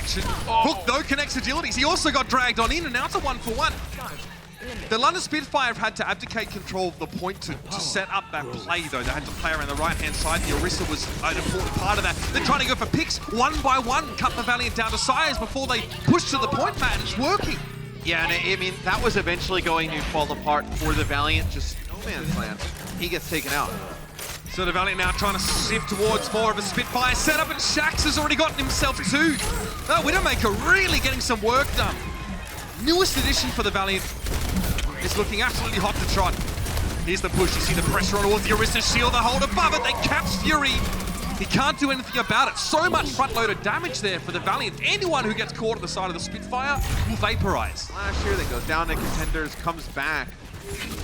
distraction. Hook, though, connects agilities. He also got dragged on in, and now it's a 1-for-1. The London Spitfire have had to abdicate control of the point to set up that play, though. They had to play around the right-hand side. The Orisa was an important part of that. They're trying to go for picks one by one, cut the Valiant down to size before they push to the point, man. It's working. Yeah, and I mean, that was eventually going to fall apart for the Valiant. Just no man's land. He gets taken out. So the Valiant now trying to shift towards more of a Spitfire setup, and Shax has already gotten himself two. Oh, Widowmaker really getting some work done. Newest addition for the Valiant is looking absolutely hot to trot. Here's the push. You see the pressure on towards the Orisa shield. The hold above it. They catch Fury. He can't do anything about it. So much front-loaded damage there for the Valiant. Anyone who gets caught at the side of the Spitfire will vaporize. Last year, that goes down to contenders, comes back.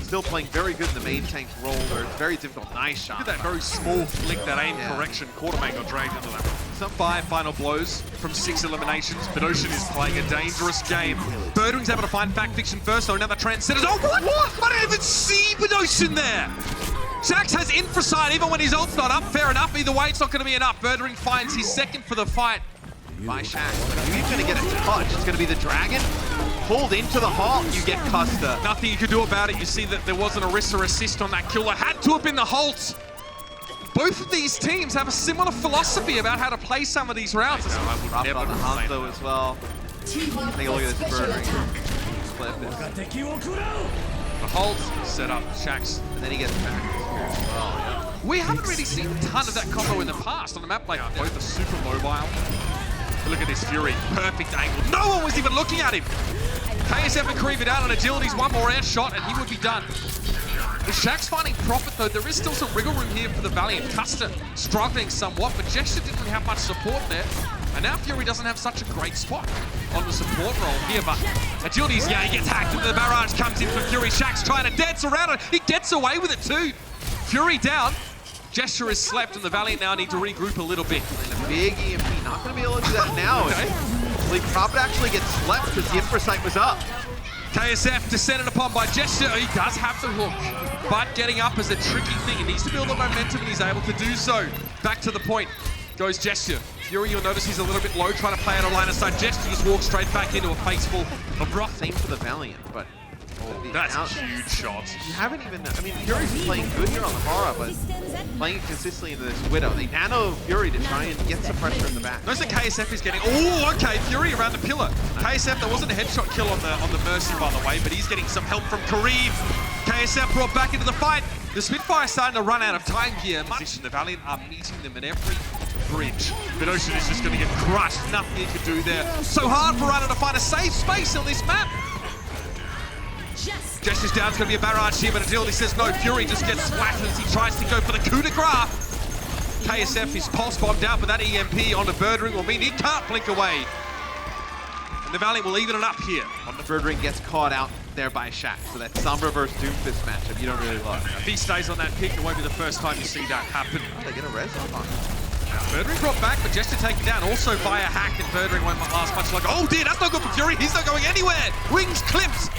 Still playing very good in the main tank role, where it's very difficult. Nice shot. Look at that very small flick, that aim correction. Quartermain got dragged into that. Some 5 final blows from 6 eliminations, but Ocean is playing a dangerous game. Birdwing's able to find Fact Fiction first, so another Transcenders. Oh, what? I didn't even see Ocean there. Shax has infrasight even when his ult's not up. Fair enough. Either way, it's not going to be enough. Birdwing finds his second for the fight. By Shax. He's going to get a touch. It's going to be the Dragon. Pulled into the halt, you get Custa. Nothing you could do about it. You see that there was an Orisa assist on that kill. It had to have been the halt. Both of these teams have a similar philosophy about how to play some of these rounds. I would never on the hunt though as well. Take a look at this Birdwing. Flip this. The halt set up Shax. And then he gets back as well, yeah. We haven't really seen a ton of that combo in the past on a map like both are super mobile. But look at this Fury, perfect angle. No one was even looking at him. KSF and Creeper down on agilities, one more air shot and he would be done. The Shax finding profit though, there is still some wriggle room here for the Valiant. Custer struggling somewhat, but Gesture didn't really have much support there. And now Fury doesn't have such a great spot on the support role here, but agilities, yeah, he gets hacked into the barrage, comes in for Fury. Shax trying to dance around it, he gets away with it too. Fury down. Gesture is slept, and the Valiant now need to regroup a little bit. And a big EMP, not going to be able to do that now. Okay. Sleep Prophet actually gets slept because the infrasight was up. KSF descended upon by Gesture. He does have the hook, but getting up is a tricky thing. He needs to build the momentum, and he's able to do so. Back to the point goes Gesture. Fury, you'll notice he's a little bit low, trying to play out a line of sight. Gesture just walks straight back into a face full of rock. Same for the Valiant, but that's a huge shot. You haven't even, I mean, Fury's playing good here on the Hara, but playing it consistently into this Widow. They nano Fury to try and get some pressure in the back. Notice that KSF is getting, oh, okay, Fury around the pillar. KSF, there wasn't a headshot kill on the Mercy, by the way, but he's getting some help from Kareem. KSF brought back into the fight. The Spitfire is starting to run out of time here. The Valiant are meeting them at every bridge. But Ocean is just going to get crushed. Nothing he can do there. So hard for Runner to find a safe space on this map. Gesture's down, it's going to be a barrage here, but Agility says no. Fury just gets splattered as he tries to go for the coup de grace. KSF is pulse bombed out, but that EMP onto Birdwing will mean he can't blink away. And the Valiant will even it up here. On the Birdwing gets caught out there by Shax. So that Sombra versus Doomfist matchup you don't really love. If he stays on that pick, it won't be the first time you see that happen. Oh, they get a res up on him. Birdwing brought back, but Gesture taken down also via hack, and Birdwing won't last much longer. Oh dear, that's not good for Fury. He's not going anywhere. Wings clipped.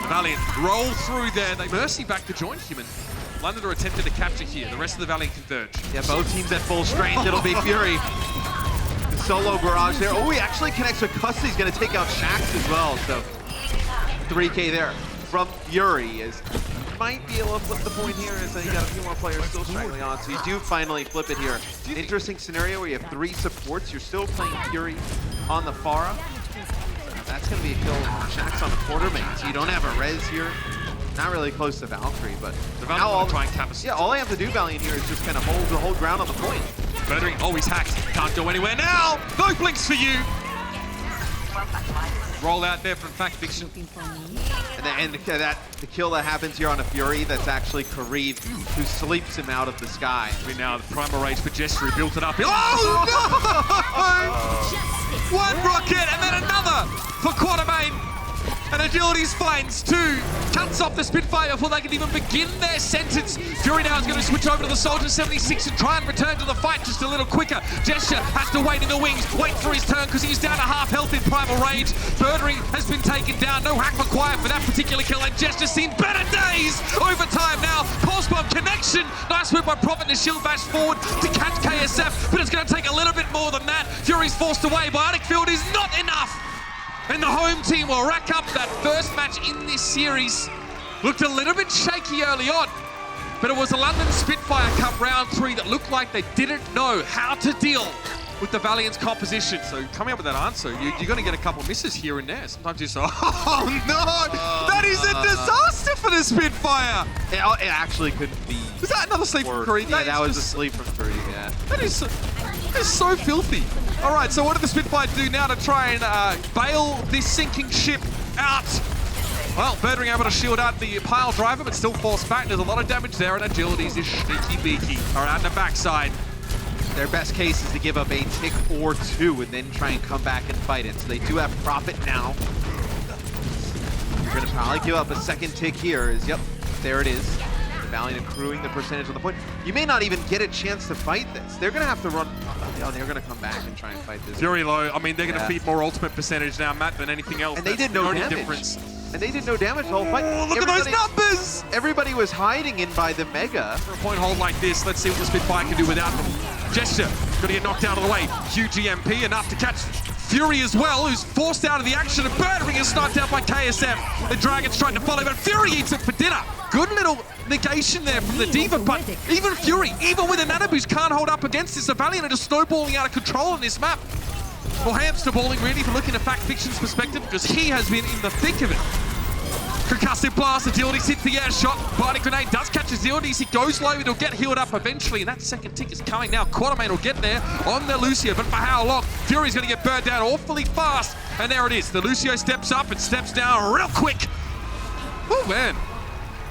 Valiant roll through there. They Mercy back to join him, and London are attempting to capture here. The rest of the Valiant converge. Yeah, both teams at full strength. It'll be Fury. The solo barrage there. Oh, he actually connects with Custa. He's going to take out Shax as well. So 3K there from Fury. Is might be able to flip the point here as you got a few more players still straggling on. So you do finally flip it here. Interesting scenario where you have 3 supports. You're still playing Fury on the Pharah. That's going to be a kill Shax on the Quartermain, so you don't have a res here. Not really close to Valkyrie, but now all try and cap us. Yeah, all I have to do, Valiant, here is just kind of hold ground on the point. Birdwing, oh, he's hacked. Can't go anywhere now. No blinks for you. Roll out there from Fact Fiction. And the kill that happens here on a Fury, that's actually Kareem, who sleeps him out of the sky. Now the primal rage for Gesture, he built it up. Oh no! One rocket and then another for Quartermain. And Agility's finds 2. Cuts off the Spitfire before they can even begin their sentence. Fury now is going to switch over to the Soldier 76 and try and return to the fight just a little quicker. Gesture has to wait in the wings, wait for his turn because he's down to half health in Primal Rage. Birdring has been taken down. No hack required for that particular kill. And Gesture's seen better days. Overtime now. Pulse Bomb connection. Nice work by Prophet and shield bash forward to catch KSF. But it's going to take a little bit more than that. Fury's forced away. Bionic Field is not enough. And the home team will rack up that first match in this series. Looked a little bit shaky early on, but it was a London Spitfire Cup round 3 that looked like they didn't know how to deal with the Valiant's composition. So coming up with that answer, you're going to get a couple misses here and there. Sometimes you say, oh no, that is a disaster for the Spitfire. It actually couldn't be. Was that another sleep from 3? Yeah, that was a sleep from 3, yeah. That is so filthy. All right, so what do the Spitfire do now to try and bail this sinking ship out? Well, Birdring able to shield out the pile driver, but still forced back. There's a lot of damage there, and Agility's is sneaky beaky. All right, on the backside. Their best case is to give up a tick or 2 and then try and come back and fight it. So they do have Prophet now. They're going to probably give up a second tick here. Yep, there it is. Valiant accruing the percentage on the point. You may not even get a chance to fight this. They're going to have to run. Oh, they're going to come back and try and fight this. Fury low. I mean, they're going to feed more ultimate percentage now, Matt, than anything else. And they did no damage. Difference. And they did no damage the whole fight. Oh, look at those numbers! Everybody was hiding in by the Mega. For a point hold like this, let's see what the Spitfire can do without them. Gesture, going to get knocked out of the way. Huge EMP, enough to catch Fury as well, who's forced out of the action. And Birdring is sniped out by KSF. The Dragon's trying to follow, but Fury eats it for dinner. Good little negation there from the Diva, but even Fury, even with a nano boost, can't hold up against this. The Valiant are just snowballing out of control on this map. Well, hamster balling really for looking at Fact Fiction's perspective, because he has been in the thick of it. Concussive blast, Agility hits the air shot. Bionic grenade does catch Agility. He goes low, it'll get healed up eventually, and that second tick is coming now. Quartermain will get there on the Lucio, but for how long? Fury's gonna get burned down awfully fast, and there it is. The Lucio steps up and steps down real quick. Oh man.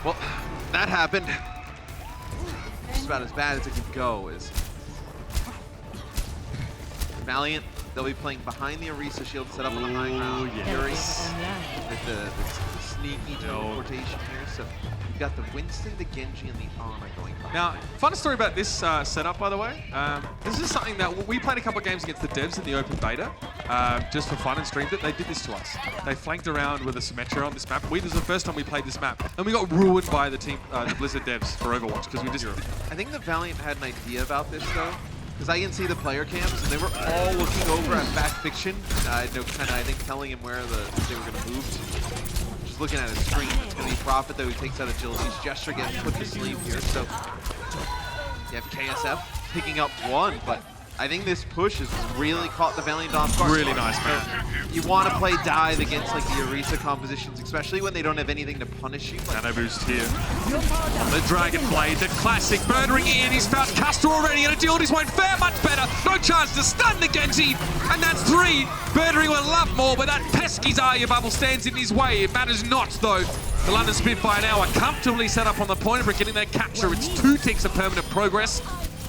Well, that happened. Just about as bad as it could go. Is Valiant, they'll be playing behind the Orisa shield set up on the high ground. Fury with the sneaky teleportation here. So you've got the Winston, the Genji, and the Ana going by. Now, fun story about this setup, by the way. This is something that we played a couple of games against the devs in the open beta, just for fun and streamed it. They did this to us. They flanked around with a Symmetra on this map. This was the first time we played this map, and we got ruined by the team, the Blizzard devs for Overwatch, because we just... I think the Valiant had an idea about this, though. Because I can see the player cams, and they were all looking over at Fact Fiction. I think telling him where they were going to move to. Just looking at his screen, it's going to be Prophet, though, who takes out Agility's Gesture, gets put to sleep here. So you have KSF picking up 1, but I think this push has really caught the Valiant off guard. Really nice, man. You want to play dive against like the Orisa compositions, especially when they don't have anything to punish you. Nano boost here. The Dragon Blade, the classic. Birdring in, he's found Custer already, and Agility's won't fare much better. No chance to stun the Genji, and that's 3. Birdring would love more, but that pesky Zarya bubble stands in his way. It matters not, though. The London Spitfire now are comfortably set up on the point of getting their capture. It's 2 ticks of permanent progress.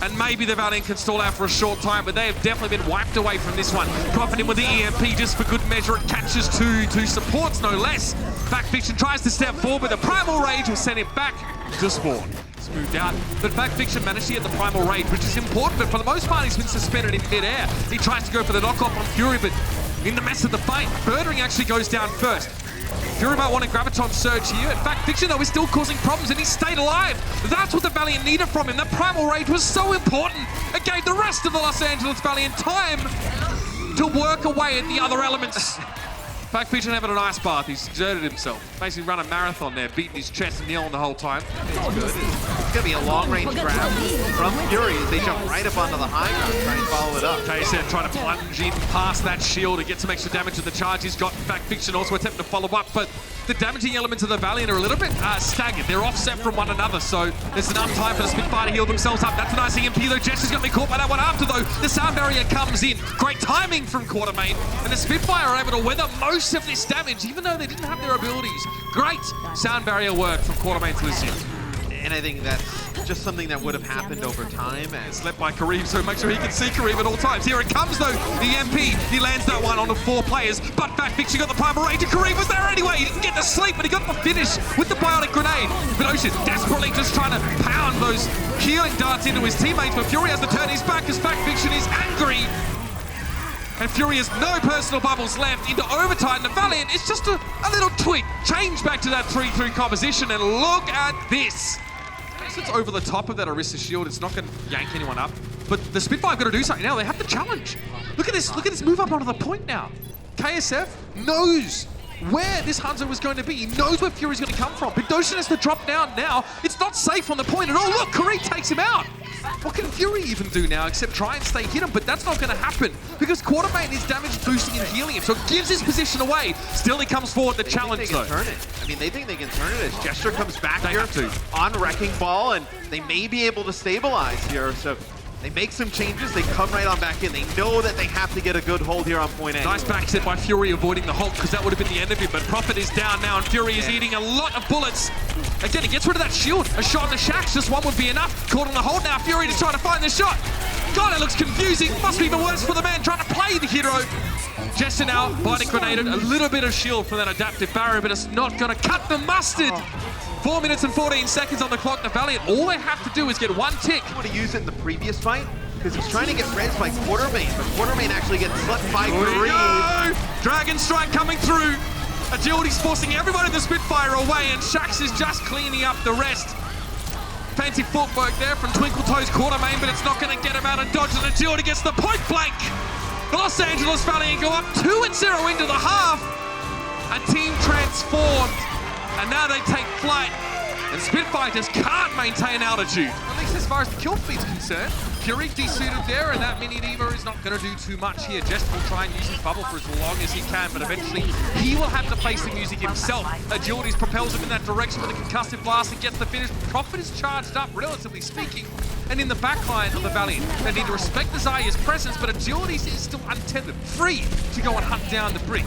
And maybe the Valiant can stall out for a short time, but they have definitely been wiped away from this one. Profiting with the EMP just for good measure. It catches 2 supports, no less. Fact Fiction tries to step forward, but the Primal Rage will send him back to spawn. It's moved out, but Fact Fiction managed to get the Primal Rage, which is important, but for the most part, he's been suspended in mid-air. He tries to go for the knockoff on Fury, but in the mess of the fight, Birdring actually goes down first. Fury might want a Graviton Surge here. In fact, Fiction, though, is still causing problems, and he stayed alive. That's what the Valiant needed from him. That Primal Rage was so important. It gave the rest of the Los Angeles Valiant time to work away at the other elements. In fact, Fiction having an ice bath. He's exerted himself. Basically run a marathon there, beating his chest and yelling the whole time. It's good. It's going to be a long-range grab from Fury as they jump right up onto the high ground and try and follow it up. KSF trying to plunge in past that shield and get some extra damage to the charge he's got. In fact, Fiction also attempting to follow up, but the damaging elements of the Valiant are a little bit staggered. They're offset from one another, so there's enough time for the Spitfire to heal themselves up. That's a nice EMP, though. Jester's going to be caught by that one after, though. The sound barrier comes in. Great timing from Quartermain, and the Spitfire are able to weather most of this damage, even though they didn't have their abilities. Great sound barrier work from Quartermain to Lucio. And I think that's just something that would have happened over time. It's led by Kareem, so make sure he can see Kareem at all times. Here it comes though, the MP. He lands that one on the 4 players, but Fatfix, he got the Primal Rage, and Kareem was there anyway. He didn't get to sleep, but he got the finish with the Bionic Grenade. But Ocean desperately just trying to pound those healing darts into his teammates, but Fury has to turn his back as Fatfiction is angry. And Fury has no personal bubbles left into overtime. The Valiant, it's just a little tweak. Change back to that 3-3 composition, and look at this. It's over the top of that Orisa shield. It's not going to yank anyone up. But the Spitfire got to do something now. They have to challenge. Look at this move up onto the point now. KSF knows where this Hanzo was going to be. He knows where Fury's going to come from. Bidoshin has to drop down now. It's not safe on the point at all. Look, Kareem takes him out. What can Fury even do now except try and stay hidden? But that's not going to happen because Quartermain is damage boosting and healing him, so it gives his position away. Still, he comes forward the challenge though. Turn it. I mean, they think they can turn it as Gesture comes back here on Wrecking Ball, and they may be able to stabilize here. So they make some changes, they come right on back in. They know that they have to get a good hold here on point A. Nice back set by Fury avoiding the Hulk because that would have been the end of him, but Prophet is down now and Fury is eating a lot of bullets. Again, he gets rid of that shield. A shot on the Shax, just one would be enough. Caught on the hold now, Fury just trying to find the shot. God, it looks confusing. Must be even worse for the man trying to play the hero. Jester now, Bionic Grenaded, a little bit of shield for that adaptive barrier, but it's not gonna cut the mustard. 4 minutes and 14 seconds on the clock. The Valiant, all they have to do is get one tick. He would have used it in the previous fight because he's trying to get res by Quartermain, but Quartermain actually gets slept by Kareem. Dragon Strike coming through. Agility's forcing everyone in the Spitfire away, and Shax is just cleaning up the rest. Fancy footwork there from Twinkle Toes Quartermain, but it's not going to get him out of dodge, and Agility gets the point blank. The Los Angeles Valiant go up 2-0 into the half. A team transformed, and now they take flight. And Spitfire just can't maintain altitude. At least as far as the kill feed's concerned. Fury desuited there, and that mini Diva is not going to do too much here. Jester will try and use his bubble for as long as he can, but eventually he will have to face the music himself. Agilities propels him in that direction with a concussive blast and gets the finish. Prophet is charged up, relatively speaking, and in the backline of the Valiant. They need to respect the Zaya's presence, but Agilities is still untethered, free to go and hunt down the brick.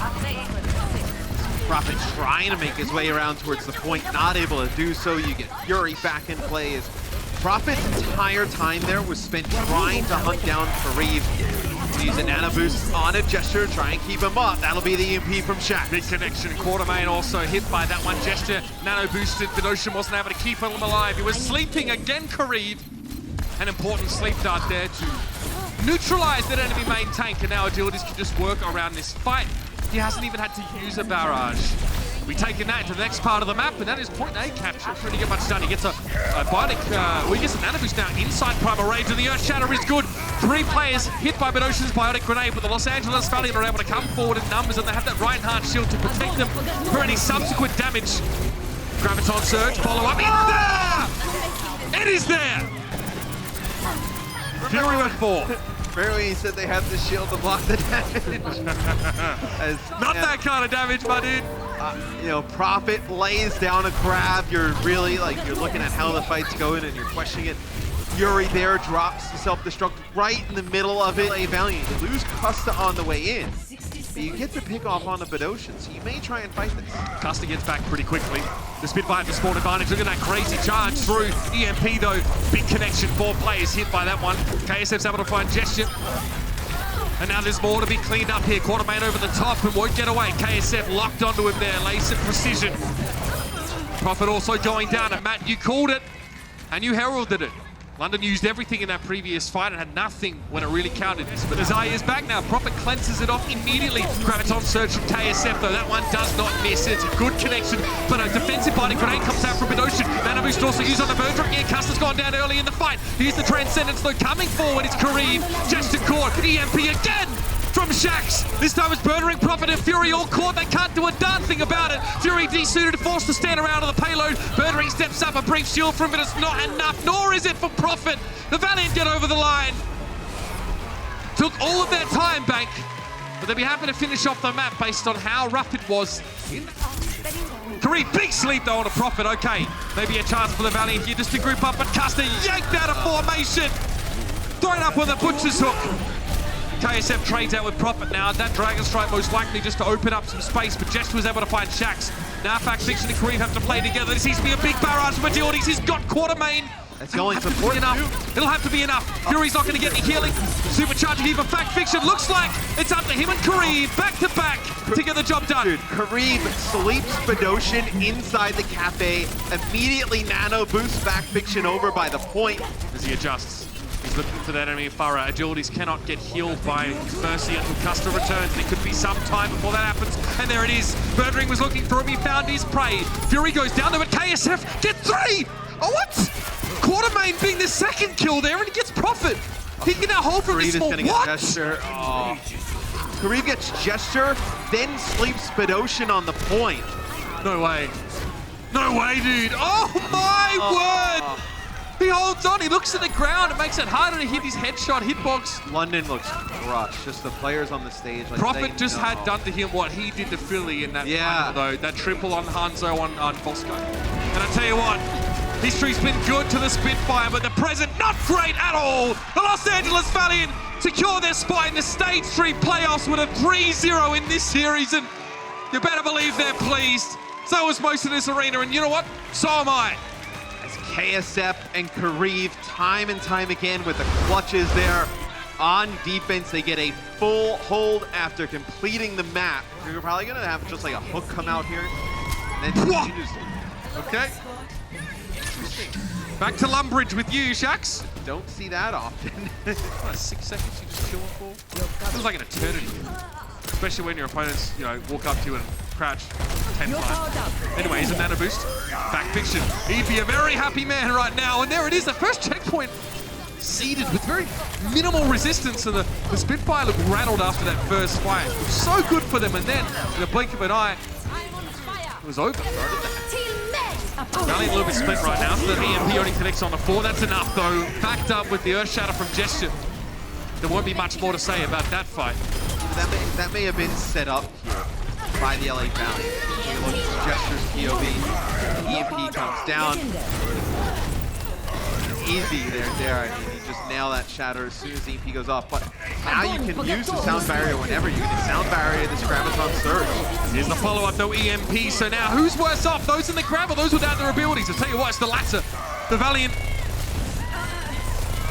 Prophet trying to make his way around towards the point, not able to do so. You get Fury back in play as Prophet's entire time there was spent trying to hunt down Kareem. Use a nano boost on a Gesture, try and keep him up. That'll be the EMP from Shax. Big connection. Quartermain also hit by that one. Gesture nano boosted, but Ocean wasn't able to keep him alive. He was sleeping again, Kareem. An important sleep dart there to neutralize that enemy main tank, and now Agilities can just work around this fight. He hasn't even had to use a barrage. We taking that to the next part of the map, and that is point A capture. Pretty get much done. He gets a bionic, he gets a nano boost now inside Primal Rage, and the Earth Shatter is good. 3 players hit by Bidoshin's bionic grenade, but the Los Angeles Valiant are able to come forward in numbers, and they have that Reinhardt shield to protect them for any subsequent damage. Graviton Surge, follow up. It's there! It is there! Fury with 4. Remember when he said they have the shield to block the damage? Not that kind of damage, my dude. You know, Prophet lays down a grab. You're really you're looking at how the fight's going and you're questioning it. Fury there drops the self-destruct right in the middle of it. A Valiant, you lose Custa on the way in, but you get the pick off on the Bidoshin, so you may try and fight this. Custa gets back pretty quickly. The Spitfire to spawn advantage. Look at that crazy charge through. EMP though, big connection. 4 players hit by that one. KSF's able to find Gesture. And now there's more to be cleaned up here. Quartermain over the top and won't get away. KSF locked onto him there. Laser precision. Prophet also going down. And Matt, you called it and you heralded it. London used everything in that previous fight and had nothing when it really counted. But Azai is back now. Prophet cleanses it off immediately. Graviton Surge from KSF though. That one does not miss. It's a good connection. But a defensive biting grenade comes out from Bidoshin. Nano boost also used on the bird drop. Yeah, Custer's gone down early in the fight. Here's the Transcendence though. Coming forward, it's Kareem. Gesture caught. EMP again from Shax. This time it's Murdering Prophet and Fury all caught. They can't do a darn thing about it. Fury desuited, forced to stand around on the payload. Murdering steps up, a brief shield from him, but it's not enough, nor is it for Prophet. The Valiant get over the line. Took all of their time back, but they'll be happy to finish off the map based on how rough it was. Kareem, big sleep though on a Prophet. Okay, maybe a chance for the Valiant here just to group up, but Custer yanked out of formation. Thrown up with a butcher's hook. KSF trades out with Prophet now. That Dragon Strike most likely just to open up some space, but Jester was able to find Shax. Now Fact Fiction and Kareem have to play together. This seems to be a big barrage for Agilities. He's got quarter main. That's the only support enough. It'll have to be enough. Fury's not going to get any healing. Supercharging here for Fact Fiction. Looks like it's up to him and Kareem back to back to get the job done. Dude, Kareem sleeps Fedoshin inside the cafe. Immediately nano boosts Fact Fiction over by the point. As he adjusts. He's looking for that enemy Farah. Agilities cannot get healed by Mercy until Custer returns. And it could be some time before that happens. And there it is. Birdring was looking for him. He found his prey. Fury goes down there, but KSF get 3! Oh, what? Quartermain being the second kill there, and he gets profit. He can now hold from this small. What? Get gesture. Oh. Kareem gets gesture, then sleeps Fedoshin on the point. No way. No way, dude. Oh my word! He holds on, he looks at the ground, it makes it harder to hit his headshot hitbox. London looks crushed, just the players on the stage. Like, Prophet just had done to him what he did to Philly in that final though, that triple on Hanzo on Bosco. And I tell you what, history's been good to the Spitfire, but the present not great at all. The Los Angeles Valiant secure their spot in the Stage 3 playoffs with a 3-0 in this series, and you better believe they're pleased. So is most of this arena, and you know what? So am I. KSF and Kareem time and time again with the clutches there on defense. They get a full hold after completing the map. You're probably gonna have just like a hook come out here. And then okay. Interesting. Back to Lumbridge with you, Shax. Don't see that often. What, 6 seconds you just kill him for? Feels like an eternity. Especially when your opponents, walk up to you and crouch 10 times. Anyway, he's a nano boost. Fact Fiction. He'd be a very happy man right now. And there it is, the first checkpoint seeded with very minimal resistance. And the Spitfire looked rattled after that first fight. It was so good for them. And then, in a blink of an eye, it was over. Valiant a little bit split right now, so the EMP only connects on the 4. That's enough, though. Backed up with the Earth Shatter from Gesture. There won't be much more to say about that fight. That may have been set up here by the LA Valiant. You look at Gesture's POV, EMP comes down. Easy there. I mean, you just nail that shatter as soon as EMP goes off. But now you can use the sound barrier whenever. You can sound barrier this Graviton surge. Here's the follow-up, though, EMP. So now, who's worse off? Those in the grab or those without their abilities? I'll tell you what, it's the latter. The Valiant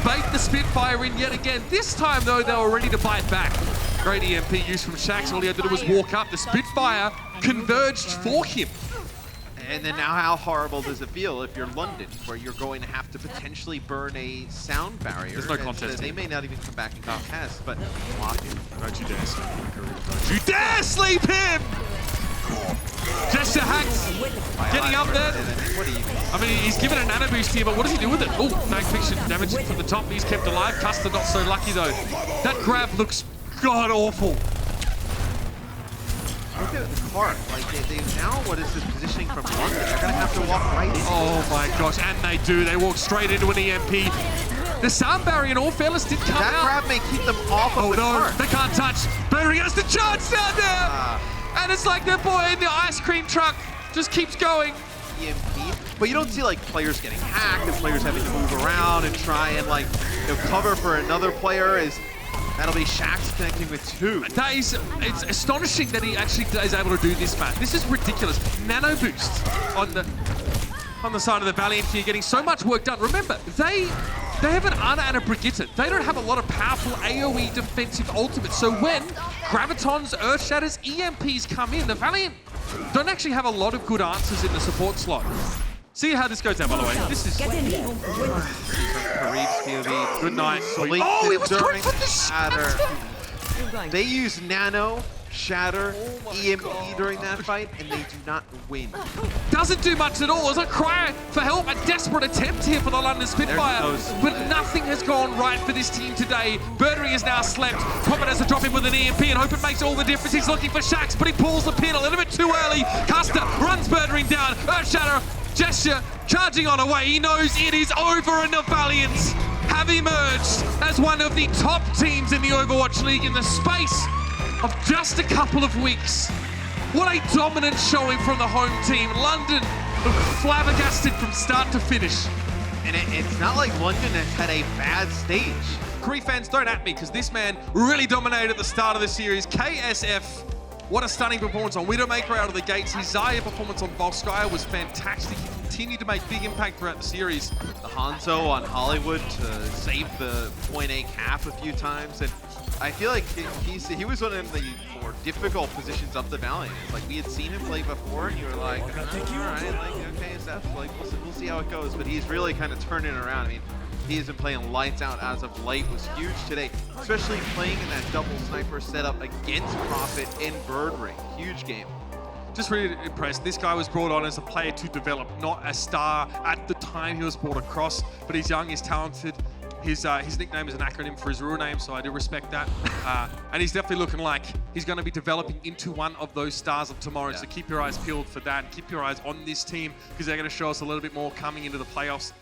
bait the Spitfire in yet again. This time, though, they were ready to bite back. Great EMP use from Shax. All he had to do was walk up. The Spitfire converged for him. And then now how horrible does it feel if you're London, where you're going to have to potentially burn a sound barrier? There's no contest. They may not even come back and contest, but block it. Don't you dare sleep him. Don't you dare sleep him! Gesture hacks. Getting up there. What do you mean? I mean, he's given a nano boost here, but what does he do with it? Oh, Fact Fiction damaging from the top. He's kept alive. Custer not so lucky, though. That grab looks god-awful. Look at the cart. Like, they now, what is this positioning from London? They're going to have to walk right into Oh my gosh, and they do. They walk straight into an EMP. The sound barrier, in all fairness, did come out. That grab may keep them off of the cart. They can't touch. Birdring has to charge down there. And it's like their boy in the ice cream truck just keeps going. EMP. But you don't see like players getting hacked and players having to move around and try and like cover for another player. That'll be Shax connecting with 2. It's astonishing that he actually is able to do this, man. This is ridiculous. Nano boost on the side of the Valiant here, getting so much work done. Remember, they have an Ana and a Brigitte. They don't have a lot of powerful AoE defensive ultimates. So when Gravitons, Earth Shatters, EMPs come in, the Valiant don't actually have a lot of good answers in the support slot. See how this goes down, by the way. This is Kareem's POV. Good night. Oh, he was going for the shatter. They use Nano, Shatter, EMP during that fight, and they do not win. Doesn't do much at all. It's a cry for help, a desperate attempt here for the London Spitfire. But nothing has gone right for this team today. Birdring is now slept. Prophet has to drop him with an EMP and hope it makes all the difference. He's looking for Shax, but he pulls the pin a little bit too early. Custer runs Birdring down. Earth Shatter. Gesture charging on away. He knows it is over, and the Valiants have emerged as one of the top teams in the Overwatch League in the space of just a couple of weeks. What a dominant showing from the home team. London look flabbergasted from start to finish. And it's not like London has had a bad stage. Kree fans, don't at me, because this man really dominated at the start of the series. KSF What a stunning performance on Widowmaker out of the gates. His Zarya performance on Volskaya was fantastic. He continued to make big impact throughout the series. The Hanzo on Hollywood to save the point A cap a few times, and I feel like he was one of the more difficult positions up the Valiant. It's like we had seen him play before, and you were like, all right, like okay, Seth, like we'll see how it goes. But he's really kind of turning around. I mean, he has been playing lights out as of late. Was huge today, especially playing in that double sniper setup against Prophet in Bird Ring. Huge game. Just really impressed. This guy was brought on as a player to develop, not a star at the time he was brought across, but he's young, he's talented. His nickname is an acronym for his real name, so I do respect that. And he's definitely looking like he's going to be developing into one of those stars of tomorrow. Yeah. So keep your eyes peeled for that, and keep your eyes on this team, because they're going to show us a little bit more coming into the playoffs.